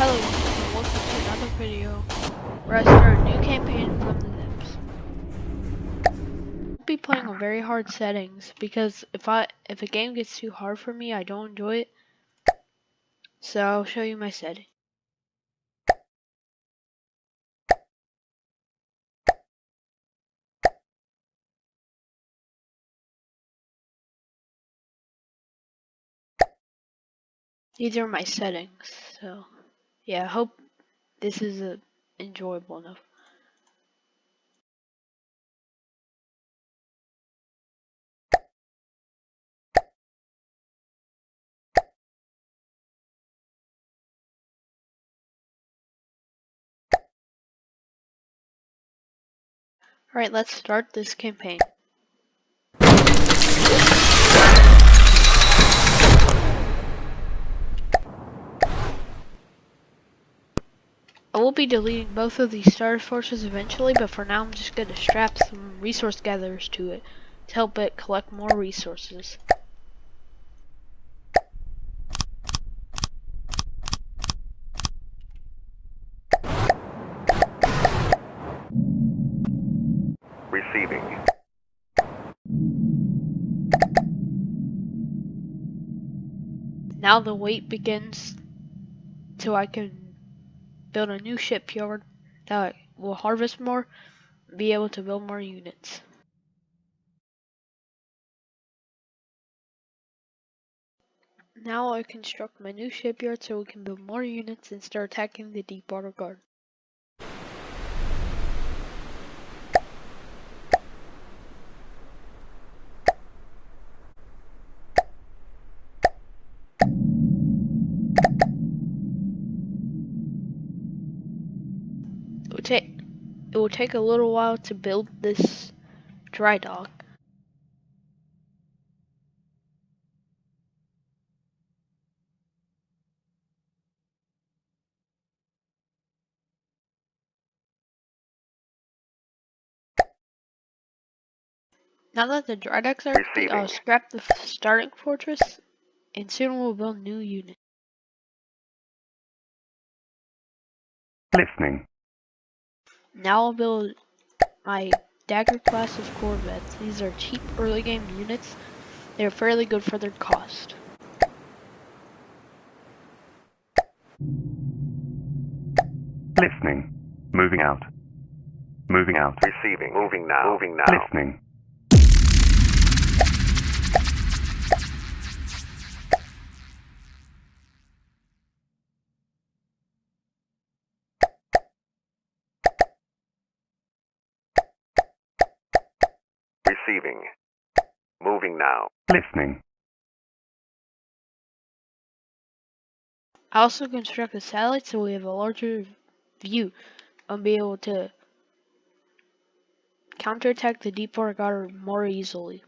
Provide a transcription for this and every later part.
Hello and welcome to another video where I start a new campaign from the depths. I'll be playing on very hard settings because if a game gets too hard for me, I don't enjoy it. So I'll show you my setting. These are my settings. So yeah, I hope this is enjoyable enough. Alright, let's start this campaign. I will be deleting both of these starter forces eventually, but for now I'm just going to strap some resource gatherers to it to help it collect more resources. Receiving. Now the wait begins till I can build a new shipyard that will harvest more and be able to build more units. Now I construct my new shipyard so we can build more units and start attacking the Deepwater Guard. It will take a little while to build this dry dock. Now that the dry docks are complete, I'll scrap the starting fortress and soon we'll build new units. Listening. Now I'll build my Dagger class of corvettes. These are cheap early game units. They're fairly good for their cost. Listening. Moving out. Moving out. Receiving. Moving now. Moving now. Listening. Receiving. Moving now. Listening. I also construct a satellite so we have a larger view and be able to counterattack the Deepwater Guard more easily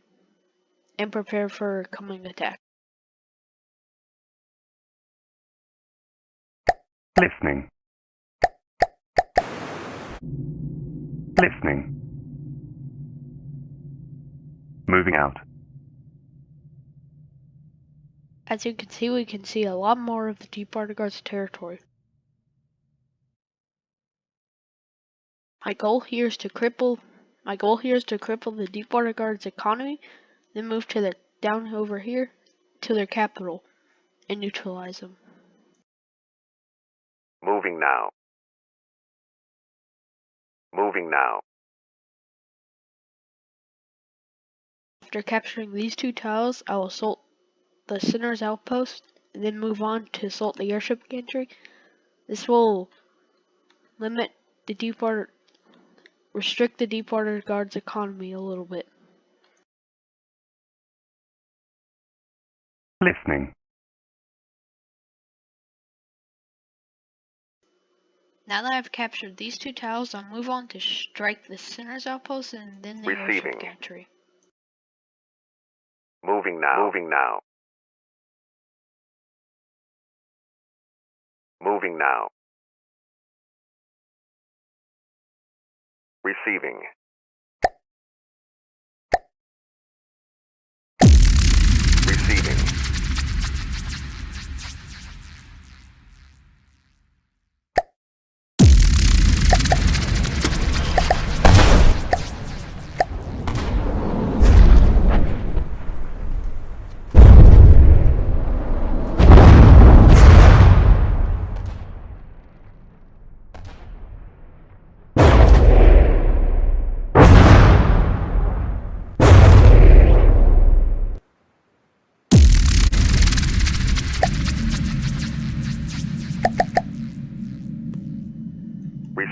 and prepare for coming attack. Listening. Listening. Moving out. As you can see, we can see a lot more of the Deepwater Guard's territory. My goal here is to cripple the Deepwater Guard's economy, then move to down over here to their capital and neutralize them. Moving now. Moving now. After capturing these two tiles, I will assault the Sinner's outpost and then move on to assault the airship gantry. This will restrict the Deepwater Guard's economy a little bit. Listening. Now that I've captured these two tiles, I'll move on to strike the Sinner's outpost and then the airship gantry. Moving now. Moving now. Moving now. Receiving. Receiving.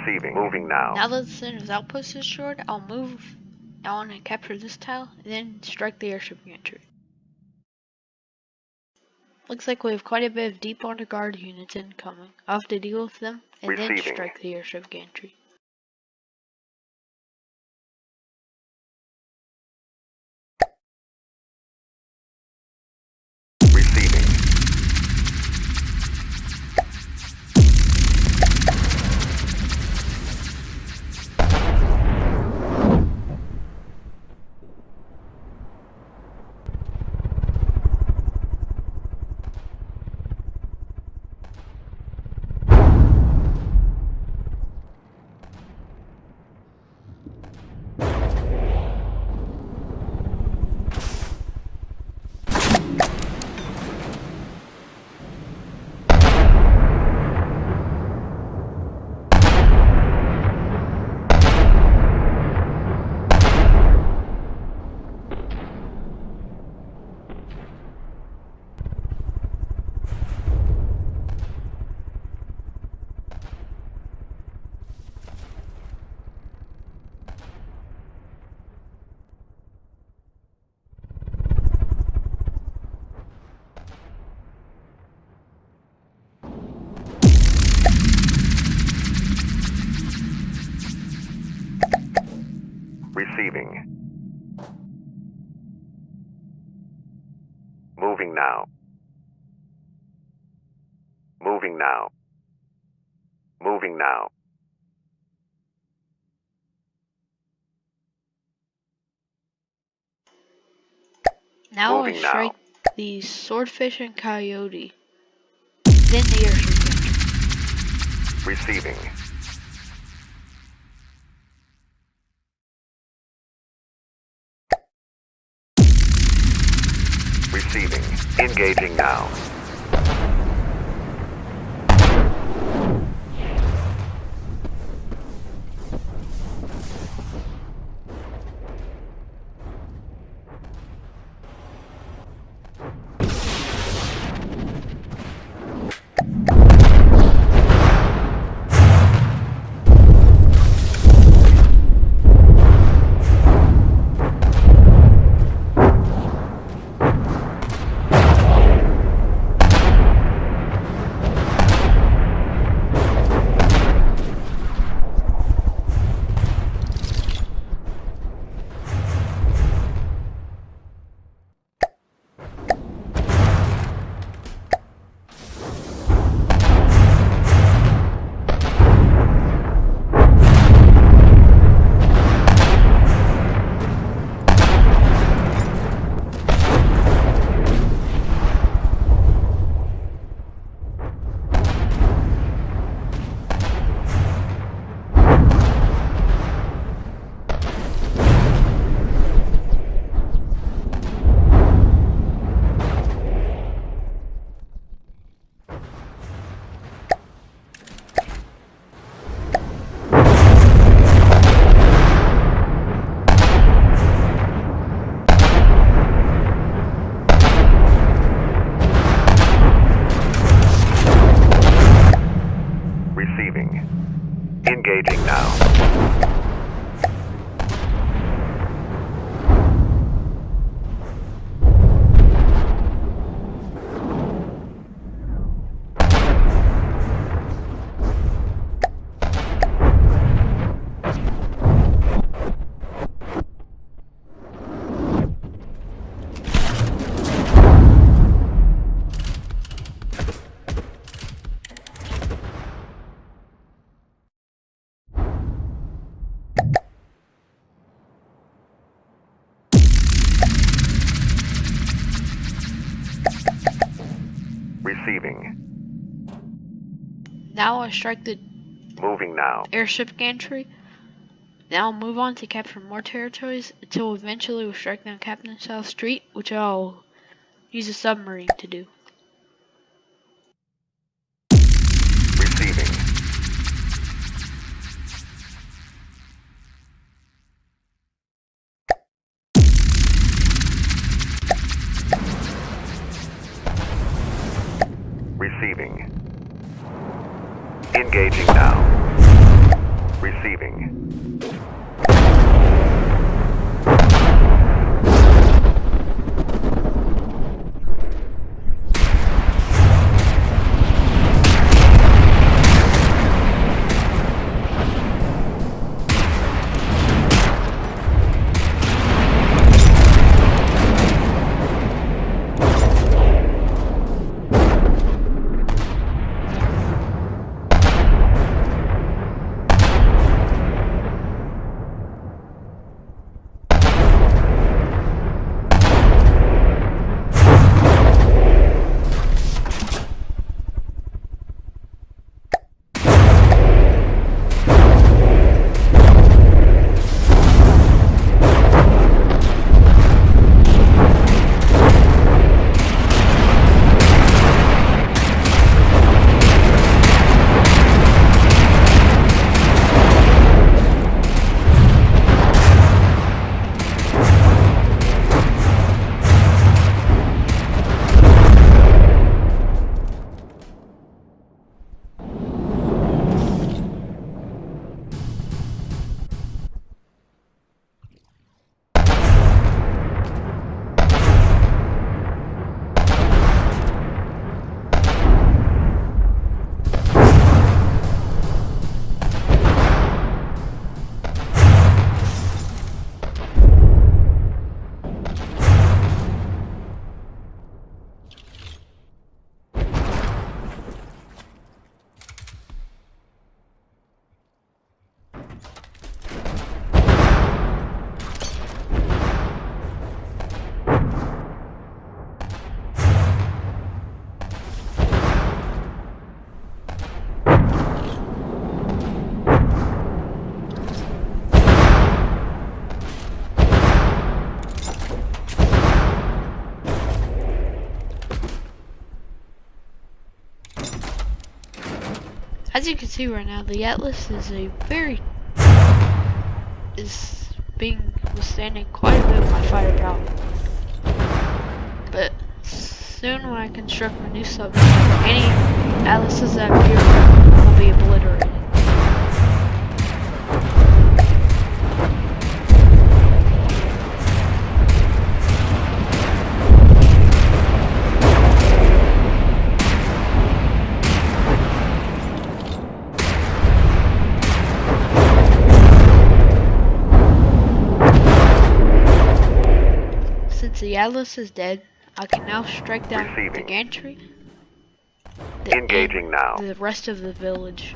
Receiving. Moving now. Now that the center of outpost is destroyed, I'll move on and capture this tile, and then strike the airship gantry. Looks like we have quite a bit of Deepwater Guard units incoming. I'll have to deal with them, and then Receiving. strike the airship gantry. Receiving. Receiving. Moving now. Moving now. Moving now. Now Moving I now. strike the swordfish and coyote, then the airship gantry. Receiving. Receiving. Engaging now. Engaging now. Receiving. Now I strike the Moving now. airship gantry. Now I'll move on to capture more territories until eventually we strike down Captain South Street, which I'll use a submarine to do. Receiving. Receiving. Engaging now. Receiving. As you can see right now, the Atlas is withstanding quite a bit of my firepower. But soon when I construct my new submarine, any Atlases that appear will be obliterated. Since the Atlas is dead, I can now strike down the gantry, Engaging now. the rest of the village.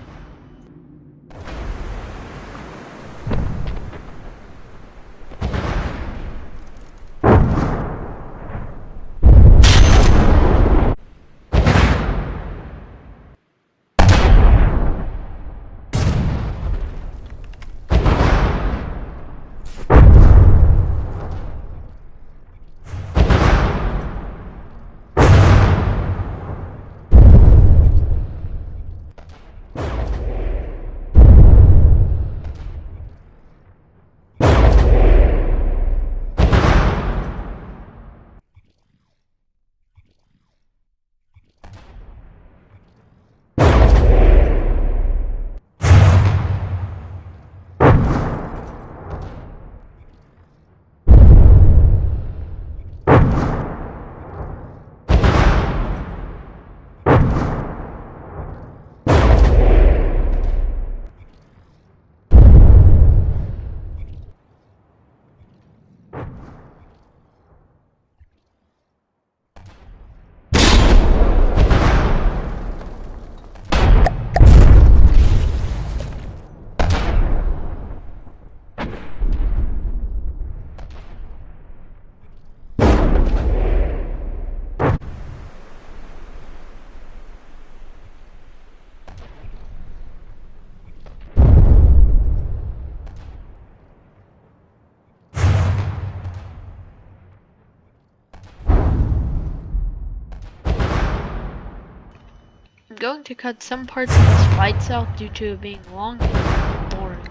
I'm going to cut some parts of this fight out due to it being long and boring.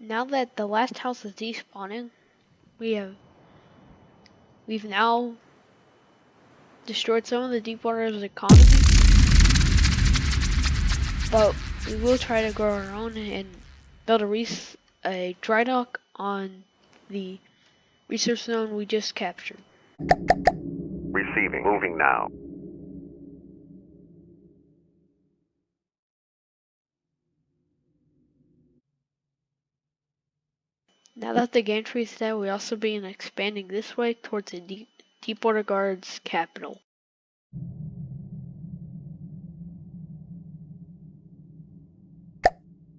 Now that the last house is despawning, we've now destroyed some of the Deepwater's economy, but we will try to grow our own and build a dry dock on the research zone we just captured. Receiving. Moving now. Now that the gantry is down, we'll also begin expanding this way towards the Deepwater Guard's capital.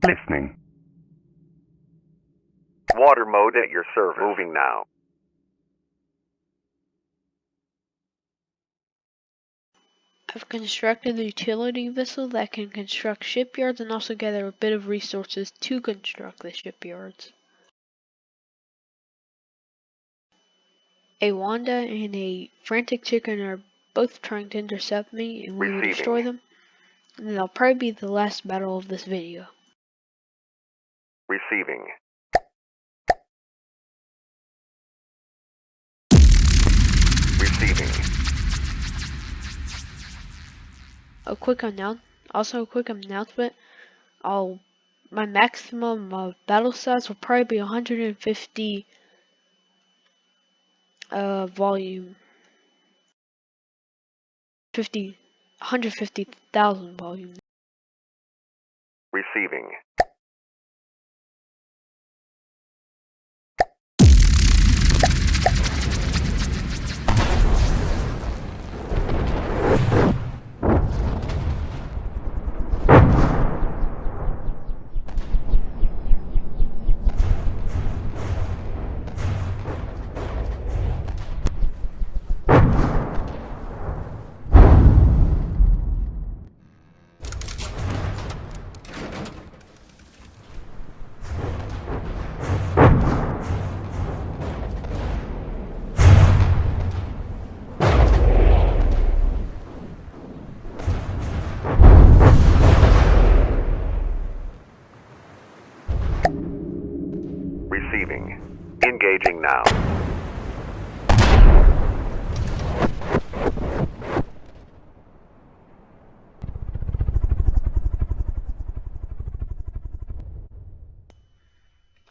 Listening. Water mode at your service. Moving now. I've constructed a utility vessel that can construct shipyards and also gather a bit of resources to construct the shipyards. A Wanda and a frantic chicken are both trying to intercept me, and we will destroy them. And that'll probably be the last battle of this video. Receiving. Receiving. A quick announcement. My maximum battle size will probably be 150 volume. 150,000 volume. Receiving. Receiving. Engaging now.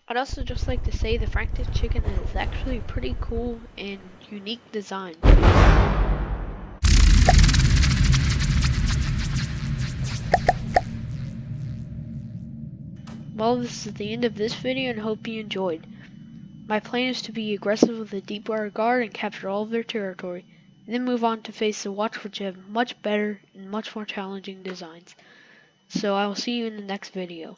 I'd also just like to say the frantic chicken is actually pretty cool and unique design. Well, this is the end of this video and hope you enjoyed. My plan is to be aggressive with the Deepwater Guard and capture all of their territory, and then move on to face the Watch, which have much better and much more challenging designs. So I will see you in the next video.